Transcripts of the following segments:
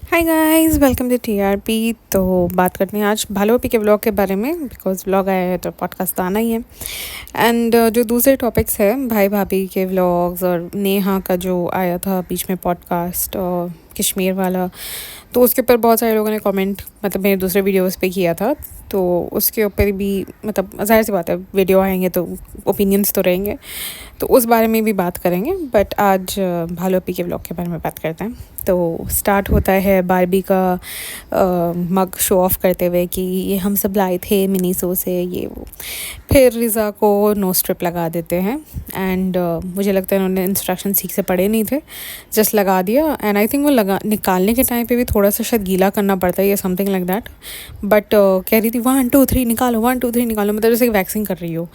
Hi guys, welcome to TRP. तो बात करते हैं आज भालूपी के व्लॉग के बारे में, बिकॉज व्लॉग आया है तो पॉडकास्ट तो आना ही है। एंड जो दूसरे टॉपिक्स है भाई भाभी के व्लॉग्स और नेहा का जो आया था बीच में पॉडकास्ट और कश्मीर वाला, तो उसके ऊपर बहुत सारे लोगों ने कमेंट मतलब मेरे दूसरे वीडियोस पे किया था। तो उसके ऊपर भी मतलब ज़ाहिर सी बात है, वीडियो आएंगे तो ओपिनियन्स तो रहेंगे, तो उस बारे में भी बात करेंगे। बट आज भालूपी के व्लॉग के बारे में बात करते हैं। तो स्टार्ट होता है बारबी का मग शो ऑफ करते हुए कि ये हम सब लाए थे मिनीसो से, ये वो। फिर रिज़ा को नो स्ट्रिप लगा देते हैं। एंड मुझे लगता है उन्होंने इंस्ट्रक्शन ठीक से पढ़े नहीं थे, जस्ट लगा दिया। एंड आई थिंक वो लगा निकालने के टाइम पे भी थोड़ा सा शायद गीला करना पड़ता है या समथिंग लाइक दैट। बट कह रही थी 1 2 3 निकालो, 1 2 3 निकालो, मतलब जैसे वैक्सिंग कर रही हो।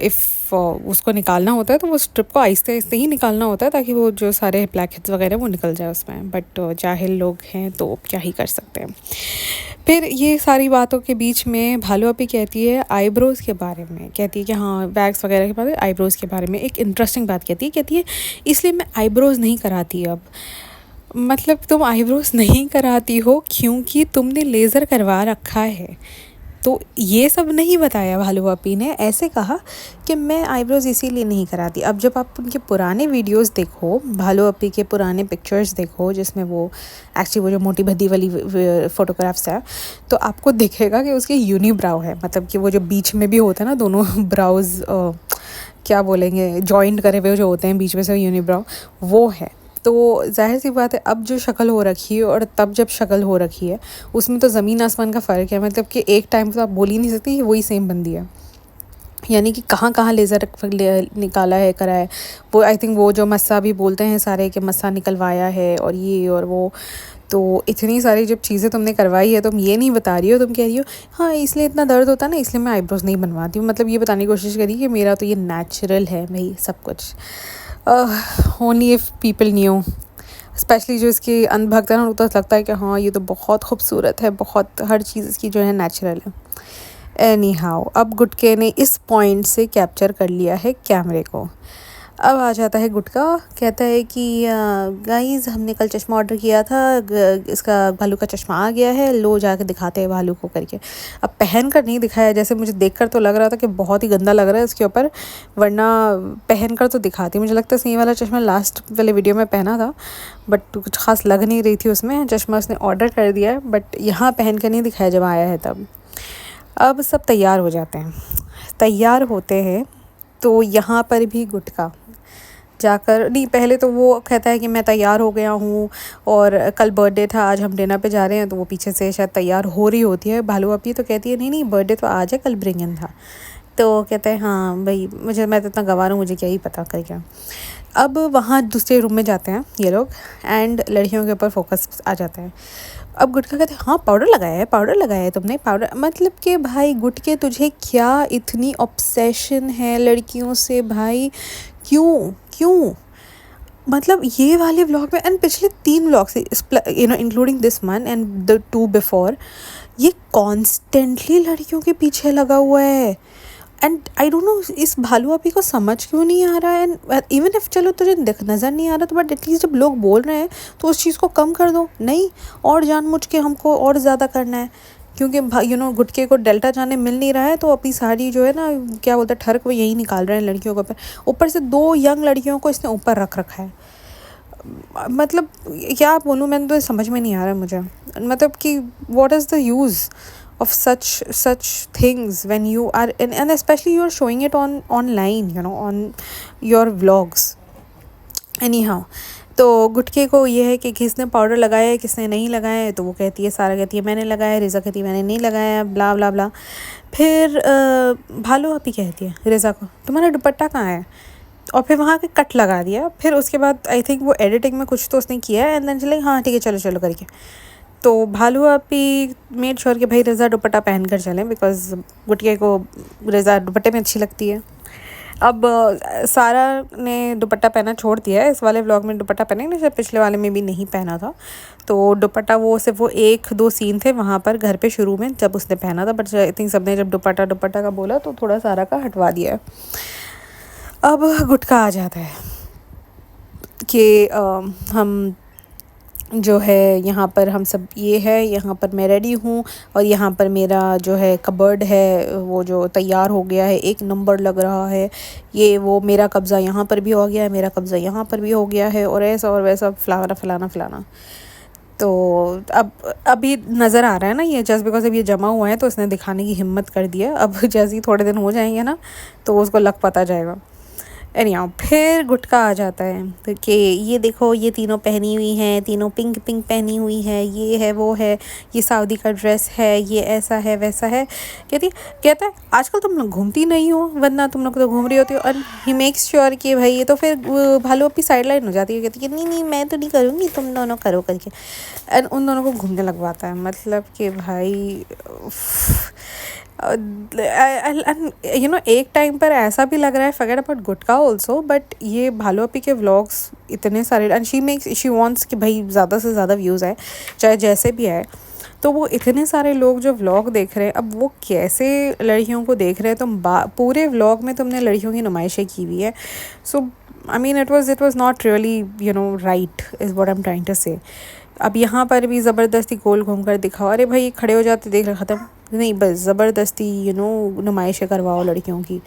इफ़ उसको निकालना होता है तो वो स्ट्रिप को आहिस्ते आहिस्ते ही निकालना होता है, ताकि वो जो सारे ब्लैक हेड्स वगैरह वो निकल जाए उसमें। बट जाहिल लोग हैं तो क्या ही कर सकते हैं। फिर ये सारी बातों के बीच में भालूपी कहती है आईब्रोज़ के बारे में, कहती है कि हाँ वैक्स वगैरह के बारे में, आईब्रोज़ के बारे में एक इंटरेस्टिंग बात कहती है इसलिए मैं आईब्रोज़ नहीं कराती अब। मतलब तुम आईब्रोज़ नहीं कराती हो क्योंकि तुमने लेज़र करवा रखा है। तो ये सब नहीं बताया भालूपी ने, ऐसे कहा कि मैं आईब्रोज़ इसीलिए नहीं कराती। अब जब आप उनके पुराने वीडियोस देखो, भालूपी के पुराने पिक्चर्स देखो जिसमें वो एक्चुअली वो जो मोटी भद्दी वाली फ़ोटोग्राफ्स है, तो आपको दिखेगा कि उसके यूनिब्राउ है। मतलब कि वो जो बीच में भी होता है ना, दोनों ब्राउज़ क्या बोलेंगे, जॉइंट करे हुए जो होते हैं बीच में से यूनिब्राउ, वो है। तो ज़ाहिर सी बात है अब जो शक्ल हो रखी है और तब जब शक्ल हो रखी है उसमें तो ज़मीन आसमान का फ़र्क है। मतलब कि एक टाइम तो आप बोल ही नहीं सकती वही सेम बंदी है, यानी कि कहाँ कहाँ लेज़र निकाला है, करा है। वो आई थिंक वो जो मस्सा भी बोलते हैं सारे कि मस्सा निकलवाया है और ये और वो। तो इतनी सारी जब चीज़ें तुमने करवाई है, तुम ये नहीं बता रही हो, तुम कह रही हो हाँ इसलिए इतना दर्द होता है ना इसलिए मैं आईब्रोज़ नहीं बनवाती हूँ। मतलब ये बताने की कोशिश करी कि मेरा तो ये नेचुरल है भाई सब कुछ। Only if people new, specially जो इसकी अंधभक्त है ना, उनको तो लगता है कि हाँ ये तो बहुत खूबसूरत है, बहुत हर चीज़ इसकी जो है नेचुरल है। एनी हाउ अब गुटके ने इस पॉइंट से कैप्चर कर लिया है कैमरे को। अब आ जाता है गुटका, कहता है कि गाइस हमने कल चश्मा ऑर्डर किया था, इसका भालू का चश्मा आ गया है, लो जाके दिखाते हैं भालू को करके। अब पहन कर नहीं दिखाया, जैसे मुझे देखकर तो लग रहा था कि बहुत ही गंदा लग रहा है इसके ऊपर, वरना पहन कर तो दिखाती। मुझे लगता है सही वाला चश्मा लास्ट वाले वीडियो में पहना था, बट कुछ खास लग नहीं रही थी उसमें। चश्मा उसने ऑर्डर कर दिया है बट यहाँ पहन कर नहीं दिखाया जब आया है तब। अब सब तैयार हो जाते हैं, तैयार होते हैं तो यहाँ पर भी गुटका जाकर नहीं, पहले तो वो कहता है कि मैं तैयार हो गया हूँ और कल बर्थडे था, आज हम डिनर पे जा रहे हैं। तो वो पीछे से शायद तैयार हो रही होती है भालूपी, तो कहती है नहीं नहीं बर्थडे तो आज है, कल ब्रिंगन था। तो कहता है हाँ भाई मुझे, मैं तो इतना गंवार हूँ, मुझे क्या ही पता कर क्या। अब वहाँ दूसरे रूम में जाते हैं ये लोग एंड लड़कियों के ऊपर फोकस आ जाता है। अब गुटका कहते हैं हाँ पाउडर लगाया है तुमने, पाउडर मतलब कि भाई गुटके तुझे क्या इतनी ऑब्सेशन है लड़कियों से भाई, क्यों क्यों? मतलब ये वाले व्लॉग में एंड पिछले 3 व्लॉग से including this one and the 2 before, ये कॉन्स्टेंटली लड़कियों के पीछे लगा हुआ है। एंड आई डोंट नो इस भालूपी को समझ क्यों नहीं आ रहा है। एंड इवन इफ चलो तुझे नज़र नहीं आ रहा तो बट एटलीस्ट जब लोग बोल रहे हैं तो उस चीज़ को कम कर दो, नहीं और जानबूझ के हमको और ज़्यादा करना है। क्योंकि गुटके को डेल्टा जाने मिल नहीं रहा है तो अपनी सारी जो है ना क्या बोलते हैं ठर्क वो यही निकाल रहे हैं लड़कियों के ऊपर से 2 यंग लड़कियों को इसने ऊपर रख रखा है। मतलब क्या बोलूँ, मैंने तो समझ में नहीं आ रहा है मुझे। मतलब कि what is the use of such things when you are and especially you are showing it online, on your vlogs anyhow। तो गुटके को ये है कि किसने पाउडर लगाया है किसने नहीं लगाया है, तो वो कहती है, सारा कहती है मैंने लगाया, रिज़ा कहती है मैंने नहीं लगाया, ब्ला ब्ला ब्ला। फिर भालूपी कहती है रिज़ा को तुम्हारा दुपट्टा कहाँ है, और फिर वहाँ के कट लगा दिया। फिर उसके बाद आई थिंक वो एडिटिंग में कुछ तो उसने किया एंड देन चले हाँ ठीक है चलो चलो करके। तो भालूपी मेड श्योर कि भाई रिज़ा दुपट्टा पहन कर चलें, बिकॉज गुटिया को रिज़ा दुपट्टे में अच्छी लगती है। अब सारा ने दुपट्टा पहना छोड़ दिया है, इस वाले व्लॉग में दुपट्टा पहने नहीं, पिछले वाले में भी नहीं पहना था। तो दुपट्टा वो सिर्फ वो 1-2 सीन थे वहाँ पर घर पे शुरू में जब उसने पहना था, बट आई थिंक सबने जब दुपट्टा का बोला तो थोड़ा सारा का हटवा दिया है। अब गुटका आ जाता है कि हम जो है यहाँ पर हम सब ये है, यहाँ पर मैं रेडी हूँ और यहाँ पर मेरा जो है कबर्ड है वो जो तैयार हो गया है, एक नंबर लग रहा है, ये वो मेरा कब्ज़ा यहाँ पर भी हो गया है, मेरा कब्ज़ा यहाँ पर भी हो गया है, और ऐसा और वैसा फलाना फलाना फलाना। तो अब अभी नज़र आ रहा है ना, ये जस्ट बिकॉज अब ये जमा हुआ है तो इसने दिखाने की हिम्मत कर दिया। अब जैसे ही थोड़े दिन हो जाएंगे ना तो उसको लग पता जाएगा। एनीहाउ फिर गुटका आ जाता है तो कि ये देखो ये तीनों पहनी हुई हैं, तीनों पिंक पिंक पहनी हुई हैं, ये है वो है, ये सऊदी का ड्रेस है, ये ऐसा है वैसा है। कहता है आजकल तुम लोग घूमती नहीं हो, वरना तुम लोग तो घूम रही होती हो। और ही मेक्स श्योर कि भाई ये तो फिर भालू अपनी साइड लाइन हो जाती है, कहती है नहीं नहीं मैं तो नहीं करूँगी, तुम दोनों करो करके। एंड उन दोनों को घूमने लगवाता है, मतलब कि भाई यू नो एक टाइम पर ऐसा भी लग रहा है forget about gutka also, but ये भालू अपी के व्लॉग्स इतने सारे एंड शी वांट्स कि भाई ज़्यादा से ज़्यादा व्यूज़ आए चाहे जैसे भी आए। तो वो इतने सारे लोग जो व्लॉग देख रहे हैं, अब वो कैसे लड़कियों को देख रहे हैं, तुम पूरे व्लॉग में तुमने लड़कियों की नुमाइशें की हुई है। So I mean it was not really you know right is what I am trying to say. अब यहाँ पर भी ज़बरदस्ती गोल घूम कर दिखाओ, अरे भाई खड़े हो जाते देख ख़त्म नहीं, बस ज़बरदस्ती यू नो नुमाइशें करवाओ लड़कियों की।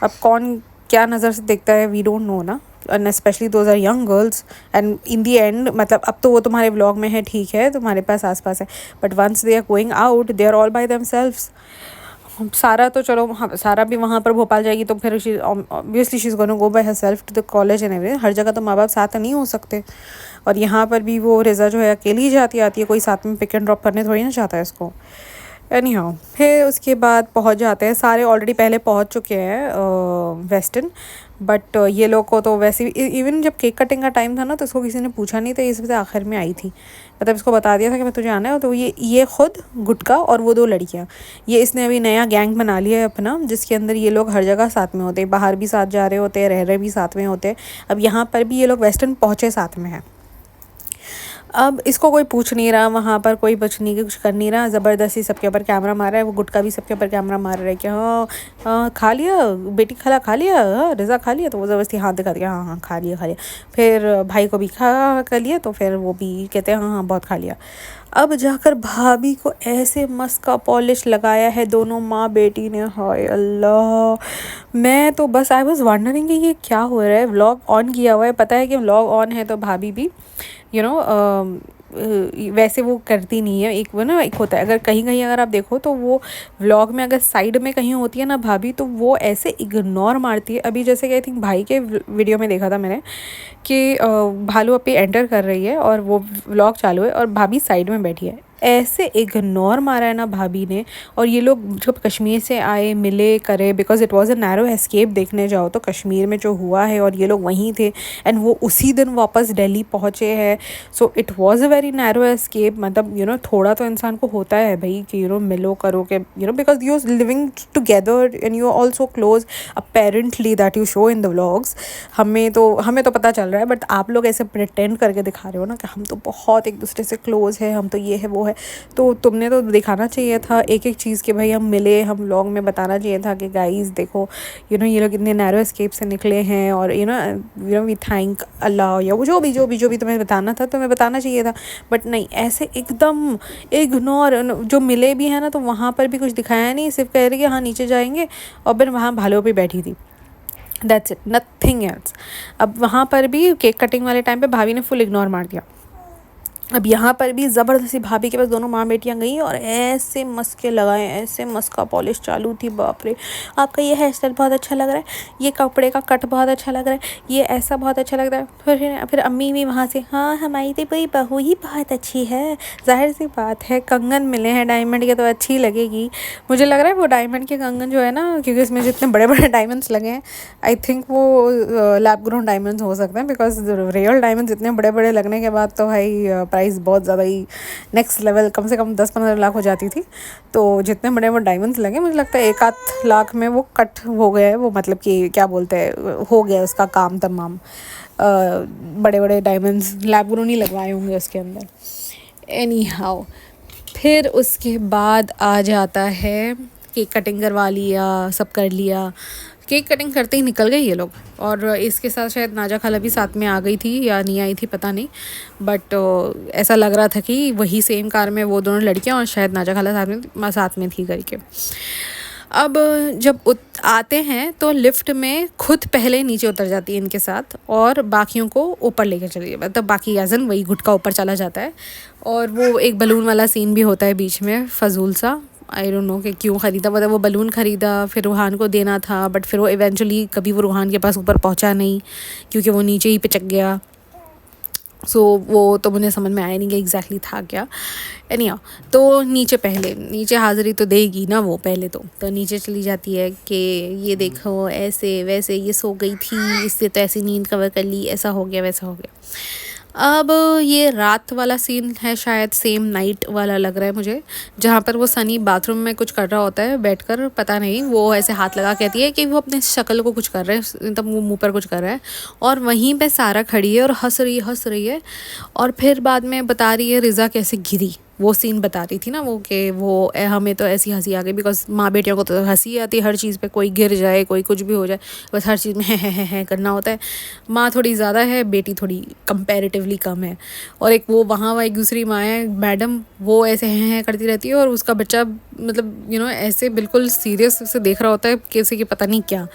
अब कौन क्या नज़र से देखता है वी डोंट नो ना, and specially those are young girls. And in the end मतलब अब तो वो तुम्हारे व्लॉग में है, ठीक है तुम्हारे पास आसपास है, but once they are going out they are all by themselves. सारा तो चलो हाँ, सारा भी वहाँ पर भोपाल जाएगी तो फिर obviously she is gonna go by herself to the college and everything. हर जगह तो माँ बाप साथ नहीं हो सकते, और यहाँ पर भी वो रिज़ा जो है अकेली ही जाती आती है, कोई साथ में पिक एंड ड्रॉप करने थोड़ी ना चाहता है इसको। एनी हाउ फिर उसके बाद पहुँच जाते हैं सारे, ऑलरेडी पहले पहुँच चुके हैं वेस्टर्न, बट ये लोग को तो वैसे भी इवन जब केक कटिंग का टाइम था ना तो इसको किसी ने पूछा नहीं था, ये सबसे आखिर में आई थी। मतलब इसको बता दिया था कि मैं तुझे आना है, तो ये खुद गुटका और वो दो लड़कियाँ, ये इसने अभी नया गैंग बना लिया है अपना, जिसके अंदर ये लोग हर जगह साथ में होते हैं, बाहर भी साथ जा रहे होते हैं, रह रहे भी साथ में होते हैं। अब यहाँ पर भी ये लोग वेस्टर्न पहुँचे साथ में हैं। अब इसको कोई पूछ नहीं रहा, वहाँ पर कोई बचने की कुछ कर नहीं रहा, ज़बरदस्ती सबके ऊपर कैमरा मार रहा है। वो गुटका भी सबके ऊपर कैमरा मार रहा है कि हाँ हाँ खा लिया बेटी, खा लिया, हाँ रिज़ा खा लिया, तो वो ज़बरदस्ती हाथ दिखा दिया हाँ हाँ खा लिया खा लिया। फिर भाई को भी खा कर लिया, तो फिर वो भी कहते हैं हाँ हाँ बहुत खा लिया। अब जाकर भाभी को ऐसे मस्त का पॉलिश लगाया है दोनों माँ बेटी ने, हाय अल्लाह। मैं तो बस आई वाज वंडरिंग कि ये क्या हो रहा है। व्लॉग ऑन किया हुआ है, पता है कि व्लॉग ऑन है, तो भाभी भी यू नो वैसे वो करती नहीं है। एक वो ना एक होता है, अगर कहीं कहीं अगर आप देखो तो वो व्लॉग में अगर साइड में कहीं होती है ना भाभी, तो वो ऐसे इग्नोर मारती है। अभी जैसे कि आई थिंक भाई के वीडियो में देखा था मैंने कि भालू अपी एंटर कर रही है और वो व्लॉग चालू है और भाभी साइड में बैठी है, ऐसे इग्नोर मारा है ना भाभी ने। और ये लोग जब कश्मीर से आए मिले करे, because it was a narrow escape, देखने जाओ तो कश्मीर में जो हुआ है और ये लोग वहीं थे एंड वो उसी दिन वापस दिल्ली पहुँचे हैं। So it was a very narrow escape. मतलब यू नो थोड़ा तो इंसान को होता है भाई कि यू नो मिलो करो के you know, because you are living together and you are also close apparently that you show in the vlogs. हमें तो पता चल रहा है, बट आप लोग ऐसे प्रिटेंड करके दिखा रहे हो ना कि हम तो बहुत एक दूसरे से क्लोज है, हम तो ये है वो है। तो तुमने तो दिखाना चाहिए था एक एक चीज़ कि भाई हम मिले, हम व्लॉग में बताना चाहिए था कि गाइस देखो यू नो ये लोग इतने नैरो एस्केप से निकले हैं, और यू नो वी थैंक अल्लाह, या वो जो भी तुम्हें बताना था तुम्हें बताना चाहिए था। बट नहीं, ऐसे एकदम इग्नोर। जो मिले भी हैं ना तो वहाँ पर भी कुछ दिखाया नहीं, सिर्फ कह रहे कि हाँ नीचे जाएंगे, और फिर वहाँ भालू पे बैठी थी, दैट्स इट, नथिंग एल्स। अब वहाँ पर भी केक कटिंग वाले टाइम पे भाभी ने फुल इग्नोर मार दिया। अब यहाँ पर भी ज़बरदस्ती भाभी के पास दोनों माँ बेटियाँ गई और ऐसे मस्के लगाए, ऐसे मस्का पॉलिश चालू थी, बाप रे आपका ये हेयर स्टाइल बहुत अच्छा लग रहा है, ये कपड़े का कट बहुत अच्छा लग रहा है, ये ऐसा बहुत अच्छा लग रहा है। फिर अम्मी भी वहाँ से हाँ हमारी तो कोई बहू ही बहुत अच्छी है, जाहिर सी बात है कंगन मिले हैं डायमंड के तो अच्छी लगेगी। मुझे लग रहा है वो डायमंड के कंगन जो है ना, क्योंकि इसमें जितने बड़े बड़े डायमंड्स लगे हैं आई थिंक वो लैब ग्रोन डायमंड्स हो सकते हैं, बिकॉज रियल डायमंड्स इतने बड़े बड़े लगने के बाद तो भाई प्राइस बहुत ज़्यादा ही नेक्स्ट लेवल, कम से कम 10-15 लाख हो जाती थी। तो जितने बड़े बड़े डायमंड्स लगे, मुझे लगता है 1-8 लाख में वो कट हो गया है, वो मतलब कि क्या बोलते हैं हो गया उसका काम तमाम। बड़े बड़े डायमंड्स लैब ग्रोन ही लगवाए होंगे उसके अंदर। एनी हाउ फिर उसके बाद आ जाता है केक कटिंग करवा लिया, सब कर लिया केक कटिंग करते ही निकल गए ये लोग। और इसके साथ शायद नाजा खाला भी साथ में आ गई थी या नहीं आई थी पता नहीं, बट ऐसा लग रहा था कि वही सेम कार में वो दोनों लड़कियां और शायद नाजा खाला साथ में थी करके। अब जब आते हैं तो लिफ्ट में खुद पहले नीचे उतर जाती है इनके साथ और बाकियों को ऊपर लेकर चली जाती है, मतलब बाकी याजन वही गुटका ऊपर चला जाता है। और वो एक बलून वाला सीन भी होता है बीच में, फजूल सा, आई डोंट नो कि क्यों ख़रीदा, मतलब वो बलून ख़रीदा फिर रूहान को देना था, बट फिर वो इवेंचुअली कभी वो रूहान के पास ऊपर पहुंचा नहीं क्योंकि वो नीचे ही पिचक गया। सो वो तो मुझे समझ में आया नहीं कि एग्जैक्टली था क्या। एनीहाउ, तो नीचे हाज़िरी तो देगी ना वो पहले तो नीचे चली जाती है कि ये देखो ऐसे वैसे ये सो गई थी, इससे तो ऐसी नींद कवर कर ली, ऐसा हो गया वैसा हो गया। अब ये रात वाला सीन है, शायद सेम नाइट वाला लग रहा है मुझे, जहाँ पर वो सनी बाथरूम में कुछ कर रहा होता है बैठकर, पता नहीं, वो ऐसे हाथ लगा कहती है कि वो अपने शक्ल को कुछ कर रहा है, तब वो मुंह पर कुछ कर रहा है। और वहीं पे सारा खड़ी है और हंस रही है। और फिर बाद में बता रही है रिज़ा कैसे गिरी, वो सीन बता रही थी ना वो कि वो हमें तो ऐसी हंसी आ गई, बिकॉज माँ बेटियों को तो हंसी आती है हर चीज़ पे, कोई गिर जाए कोई कुछ भी हो जाए, बस हर चीज़ में है करना होता है। माँ थोड़ी ज़्यादा है, बेटी थोड़ी कंपैरेटिवली कम है। और एक वो वहाँ एक दूसरी माँ है मैडम, वो ऐसे हैं करती रहती है और उसका बच्चा मतलब ऐसे बिल्कुल सीरियस से देख रहा होता है कैसे कि पता नहीं क्या।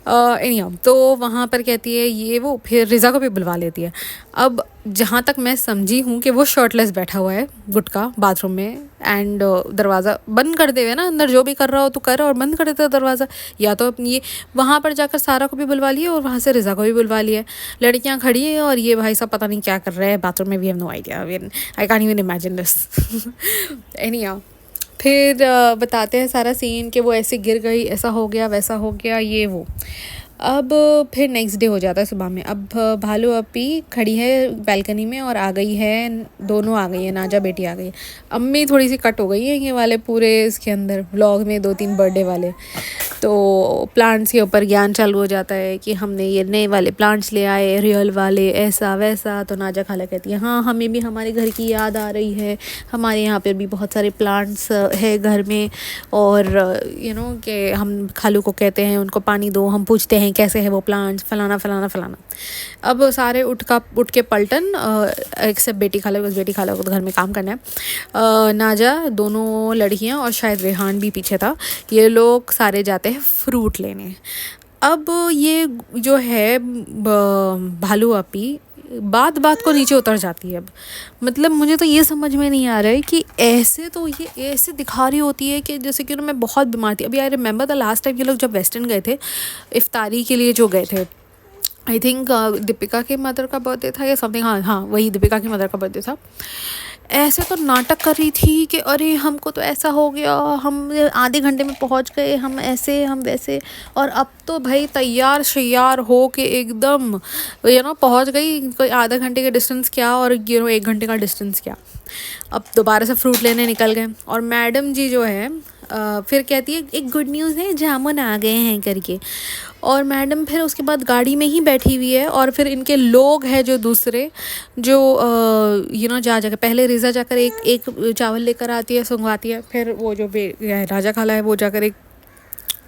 एनीहाउ, तो वहाँ पर कहती है ये वो, फिर रिज़ा को भी बुलवा लेती है। अब जहाँ तक मैं समझी हूँ कि वो शर्टलेस बैठा हुआ है गुटका बाथरूम में, एंड दरवाज़ा बंद कर देवे ना, अंदर जो भी कर रहा हो तो कर, और बंद कर देता दरवाज़ा। या तो ये वहाँ पर जाकर सारा को भी बुलवा लिया और वहाँ से रिज़ा को भी बुलवा लिया। लड़कियाँ खड़ी है और ये भाई साहब पता नहीं क्या कर रहे हैं बाथरूम में, we have no idea, I can't even imagine this. Anyhow, फिर बताते हैं सारा सीन कि वो ऐसे गिर गई, ऐसा हो गया वैसा हो गया ये वो। अब फिर नेक्स्ट डे हो जाता है सुबह में। अब भालू अपी खड़ी है बालकनी में और आ गई है, दोनों आ गई है, नाजा बेटी आ गई है। अम्मी थोड़ी सी कट हो गई है ये वाले पूरे इसके अंदर व्लॉग में, 2-3 बर्थडे वाले। तो प्लांट्स के ऊपर ज्ञान चालू हो जाता है कि हमने ये नए वाले प्लांट्स ले आए, रियल वाले, ऐसा वैसा। तो नाजा खाला कहती है हाँ हमें भी हमारे घर की याद आ रही है, हमारे यहाँ पर भी बहुत सारे प्लांट्स है घर में, और कि हम खालू को कहते हैं उनको पानी दो, हम पूछते हैं कैसे है वो प्लांट्स, फलाना फलाना फलाना। अब सारे उठ के पलटन, एक्सेप्ट बेटी खाला, बिकॉज बेटी खाला को तो घर में काम करना है। नाजा, दोनों लड़कियां और शायद रेहान भी पीछे था, ये लोग सारे जाते हैं फ्रूट लेने। अब ये जो है भालू अपी बात को नीचे उतर जाती है। अब मतलब मुझे तो ये समझ में नहीं आ रहा है कि ऐसे तो ये ऐसे दिखा रही होती है कि जैसे कि मैं बहुत बीमार थी। अभी I remember the last time ये लोग जब वेस्टर्न गए थे इफ्तारी के लिए, जो गए थे, आई थिंक दीपिका के मदर का बर्थडे था या समथिंग, हाँ वही दीपिका की मदर का बर्थडे था। ऐसे तो नाटक कर रही थी कि अरे हमको तो ऐसा हो गया, हम आधे घंटे में पहुंच गए, हम ऐसे हम वैसे। और अब तो भाई तैयार श्यार हो के एकदम पहुंच गई, कोई आधे घंटे का डिस्टेंस क्या और 1 घंटे का डिस्टेंस क्या। अब दोबारा से फ्रूट लेने निकल गए और मैडम जी जो है फिर कहती है एक गुड न्यूज़ है, जामुन आ गए हैं करके। और मैडम फिर उसके बाद गाड़ी में ही बैठी हुई है और फिर इनके लोग हैं जो दूसरे जो जा पहले रिज़ा जाकर एक चावल लेकर आती है, सुंघवाती है, फिर वो जो राजा खाला है वो जाकर एक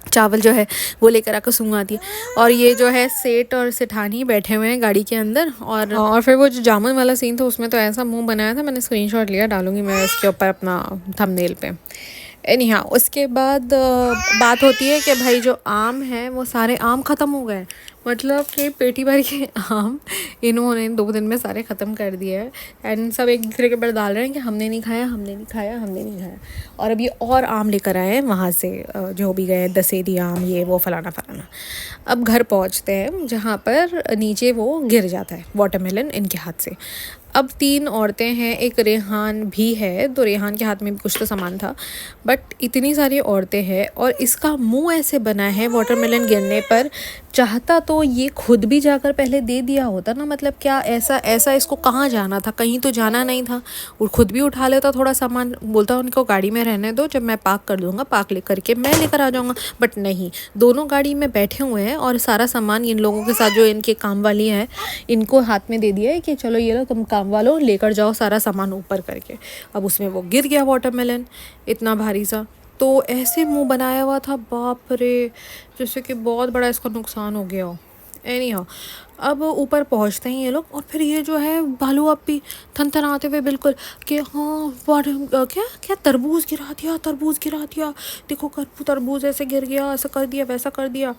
चावल जो है वो लेकर आकर सुंघाती है। और ये जो है सेठ और सेठानी बैठे हुए हैं गाड़ी के अंदर। और फिर वो जो जामुन वाला सीन था उसमें तो ऐसा मुंह बनाया था, मैंने स्क्रीनशॉट लिया, डालूंगी मैं इसके ऊपर अपना थंबनेल पे। एनीहाउ, उसके बाद बात होती है कि भाई जो आम है वो सारे आम ख़त्म हो गए, मतलब कि पेटी भर के आम इन्होंने 2 दिन में सारे ख़त्म कर दिए हैं। एंड सब एक दूसरे के ऊपर डाल रहे हैं कि हमने नहीं खाया, हमने नहीं खाया, हमने नहीं खाया। और अब ये और आम लेकर आए हैं वहाँ से, जो भी गए दशहरी आम, ये वो फलाना फलाना। अब घर पहुँचते हैं जहाँ पर नीचे वो गिर जाता है वाटरमेलन इनके हाथ से। अब 3 औरतें हैं, एक रेहान भी है, तो रेहान के हाथ में भी कुछ तो सामान था, बट इतनी सारी औरतें हैं और इसका मुंह ऐसे बना है वाटरमेलन गिरने पर। चाहता तो ये खुद भी जाकर पहले दे दिया होता ना, मतलब क्या ऐसा इसको कहाँ जाना था, कहीं तो जाना नहीं था, और खुद भी उठा लेता थोड़ा सामान, बोलता उनको गाड़ी में रहने दो, जब मैं पार्क कर दूँगा पार्क लेकर के मैं लेकर आ जाऊँगा। बट नहीं, दोनों गाड़ी में बैठे हुए हैं और सारा सामान इन लोगों के साथ जो इनके काम वाली हैं इनको हाथ में दे दिया है कि चलो ये लो तुम काम वालों लेकर जाओ सारा सामान ऊपर करके। अब उसमें वो गिर गया वाटरमेलन इतना भारी सा। तो ऐसे मुंह बनाया हुआ था, बाप रे, जैसे कि बहुत बड़ा इसका नुकसान हो गया हो। एनी हाउ, अब ऊपर पहुंचते हैं ये लोग, और फिर ये जो है भालू अपी थनथनाते हुए बिल्कुल कि हाँ क्या क्या तरबूज गिरा दिया, तरबूज गिरा दिया, देखो तरबूज ऐसे गिर गया, ऐसा कर दिया, वैसा कर दिया।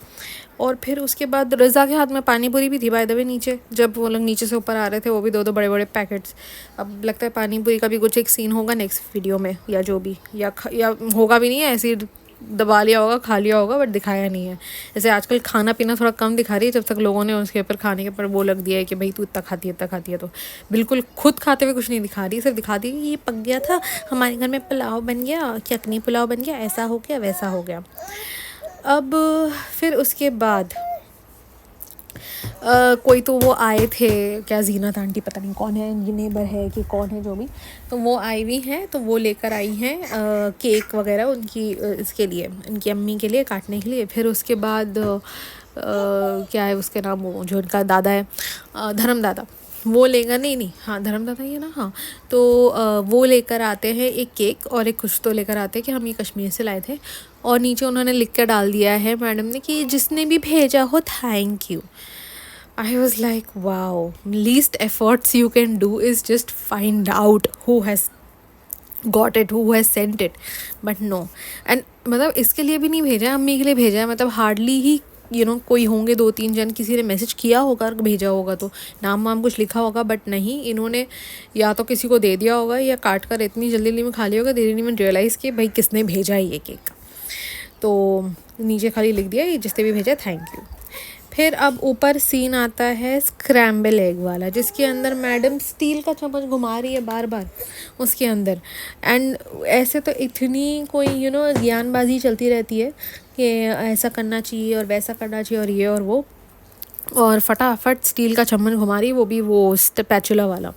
और फिर उसके बाद रज़ा के हाथ में पानी पूरी भी थी बाय द वे नीचे, जब वो लोग नीचे से ऊपर आ रहे थे, वो भी दो दो बड़े बड़े पैकेट्स। अब लगता है पानी पूरी का भी कुछ एक सीन होगा नेक्स्ट वीडियो में, या जो भी, या होगा भी नहीं है, ऐसे ही दबा लिया होगा, खा लिया होगा, बट दिखाया नहीं है। जैसे आजकल खाना पीना थोड़ा कम दिखा रही है, जब तक लोगों ने उसके ऊपर खाने के ऊपर वो लग दिया है कि भाई तू इतना खाती है, तो बिल्कुल खुद खाते हुए कुछ नहीं दिखा रही, सिर्फ दिखा दी कि ये पक गया था, हमारे घर में पुलाव बन गया, चटनी पुलाव बन गया, ऐसा हो गया, वैसा हो गया। अब फिर उसके बाद कोई तो वो आए थे, क्या जीनत आंटी, पता नहीं कौन है, ये नेबर है कि कौन है, जो भी, तो वो आई हुई हैं, तो वो लेकर आई हैं केक वगैरह उनकी इसके लिए, उनकी अम्मी के लिए काटने के लिए। फिर उसके बाद क्या है उसके नाम, वो जो उनका दादा है, धर्म दादा, वो लेकर, नहीं हाँ धर्म दादा ही है ना, हाँ, तो वो लेकर आते हैं एक केक और एक कुछ तो लेकर आते हैं कि हम ये कश्मीर से लाए थे, और नीचे उन्होंने लिख कर डाल दिया है मैडम ने कि जिसने भी भेजा हो thank you. I was like, wow, least efforts you can do is just find out who has got it, who has sent it, but no. And मतलब इसके लिए भी नहीं भेजा है, अम्मी के लिए भेजा है, मतलब हार्डली ही कोई होंगे 2-3 जन, किसी ने मैसेज किया होगा, भेजा होगा तो नाम वाम कुछ लिखा होगा, बट नहीं, इन्होंने या तो किसी को दे दिया होगा या काट कर इतनी जल्दी में खा लिया होगा, देरी में रियलाइज़ कि भाई किसने भेजा है ये केक, तो नीचे खाली लिख दिया जिसने भी भेजा थैंक यू। फिर अब ऊपर सीन आता है स्क्रैम्बल एग वाला, जिसके अंदर मैडम स्टील का चम्मच घुमा रही है बार बार उसके अंदर, एंड ऐसे तो इतनी कोई ज्ञानबाजी चलती रहती है कि ऐसा करना चाहिए और वैसा करना चाहिए और ये और वो, और फटाफट स्टील का चम्मच घुमा रही है, वो भी वो स्पैचुला वाला।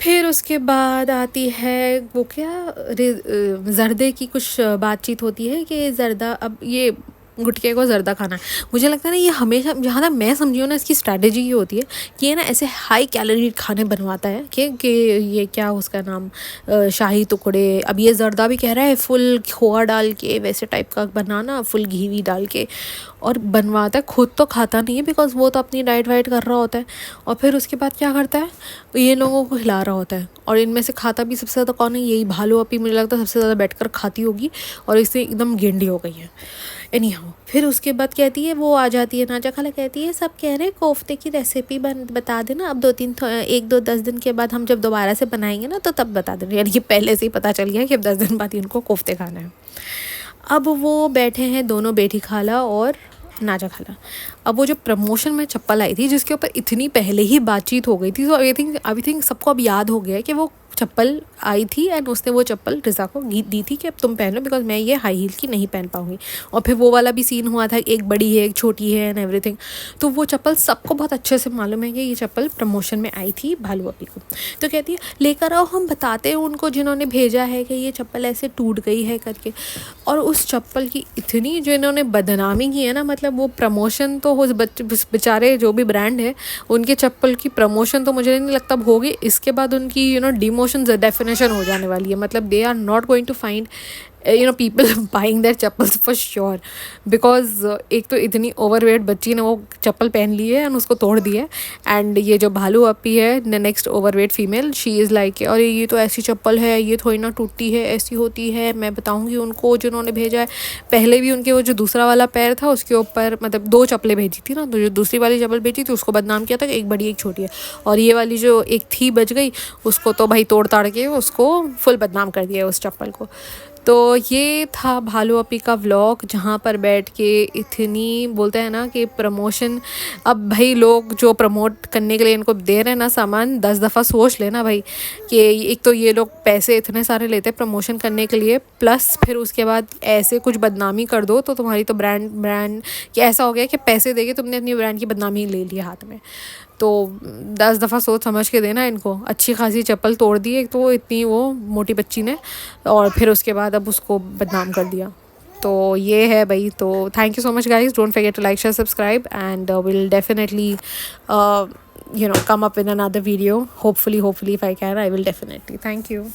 फिर उसके बाद आती है वो क्या जर्दे की कुछ बातचीत होती है कि जर्दा, अब ये गुटके को ज़र्दा खाना है। मुझे लगता है ना ये हमेशा, जहाँ तक मैं समझी हूँ ना, इसकी स्ट्रैटेजी ये होती है कि ये ना ऐसे हाई कैलोरी खाने बनवाता है कि ये क्या उसका नाम, शाही टुकड़े, अब ये ज़र्दा भी कह रहा है फुल खोआ डाल के वैसे टाइप का बनाना, फुल घी वी डाल के, और बनवाता है, खुद तो खाता नहीं है बिकॉज वो तो अपनी डाइट वाइट कर रहा होता है, और फिर उसके बाद क्या करता है, ये लोगों को खिला रहा होता है। और इनमें से खाता भी सबसे ज़्यादा कौन है, यही भालू अपी, मुझे लगता है सबसे ज़्यादा बैठकर खाती होगी, और इससे एकदम गेंडी हो गई है। एनी हाउ, फिर उसके बाद कहती है, वो आ जाती है नाजा खाला, कहती है सब कह रहे हैं कोफ्ते की रेसिपी बता देना, अब 10 दिन के बाद हम जब दोबारा से बनाएंगे ना तो तब बता देना, यानी कि पहले से ही पता चल गया कि अब 10 दिन बाद ही उनको कोफ्ते खाना है। अब वो बैठे हैं दोनों, बेटी खाला और नाजा खाला। अब वो जो प्रमोशन में चप्पल आई थी, जिसके ऊपर इतनी पहले ही बातचीत हो गई थी, तो आई थिंक सबको अब याद हो गया है कि वो चप्पल आई थी, एंड उसने वो चप्पल रिज़ा को दी थी कि अब तुम पहन लो, बिकॉज मैं ये हाई हील की नहीं पहन पाऊँगी। और फिर वो वाला भी सीन हुआ था, एक बड़ी है एक छोटी है एंड एवरीथिंग, तो वो चप्पल सबको बहुत अच्छे से मालूम है कि ये चप्पल प्रमोशन में आई थी भालू अपी को। तो कहती है लेकर आओ, हम बताते हैं उनको जिन्होंने भेजा है कि ये चप्पल ऐसे टूट गई है करके। और उस चप्पल की इतनी जो इन्होंने बदनामी की है ना, मतलब वो प्रमोशन तो हो, बेचारे जो भी ब्रांड है उनके चप्पल की प्रमोशन तो मुझे नहीं लगता होगी, इसके बाद उनकी डिमोशन डेफिनेशन हो जाने वाली है, मतलब they are not going to find people buying their chappals for sure, because एक तो इतनी ओवरवेट बच्ची ने वो चप्पल पहन ली है एंड उसको तोड़ दी है, एंड ये जो भालू अपी है next overweight female, she is like और ये तो ऐसी चप्पल है, ये थोड़ी ना टूटती है, ऐसी होती है, मैं बताऊंगी उनको जिन्होंने भेजा है। पहले भी उनके वो जो दूसरा वाला पैर था उसके ऊपर मतलब 2 चप्पलें भेजी थी ना, तो जो दूसरी वाली चप्पल भेजी थी उसको बदनाम किया था कि एक बड़ी एक छोटी है, और ये वाली जो एक थी बच गई उसको तो भाई तोड़ ताड़ के उसको फुल बदनाम कर दिया उस चप्पल को। तो ये था भालू अपी का व्लॉग, जहाँ पर बैठ के इतनी बोलते हैं ना कि प्रमोशन, अब भाई लोग जो प्रमोट करने के लिए इनको दे रहे हैं ना सामान, 10 दफ़ा सोच लेना भाई कि एक तो ये लोग पैसे इतने सारे लेते हैं प्रमोशन करने के लिए, प्लस फिर उसके बाद ऐसे कुछ बदनामी कर दो तो तुम्हारी तो ब्रांड कि ऐसा हो गया कि पैसे देके तुमने अपनी ब्रांड की बदनामी ले ली हाथ में। तो 10 दफ़ा सोच समझ के देना इनको। अच्छी खासी चप्पल तोड़ दी एक तो इतनी वो मोटी बच्ची ने, और फिर उसके बाद अब उसको बदनाम कर दिया। तो ये है भाई। तो thank you so much guys, don't forget to like share subscribe, and will definitely come up with another video, hopefully if I can, I will definitely. Thank you.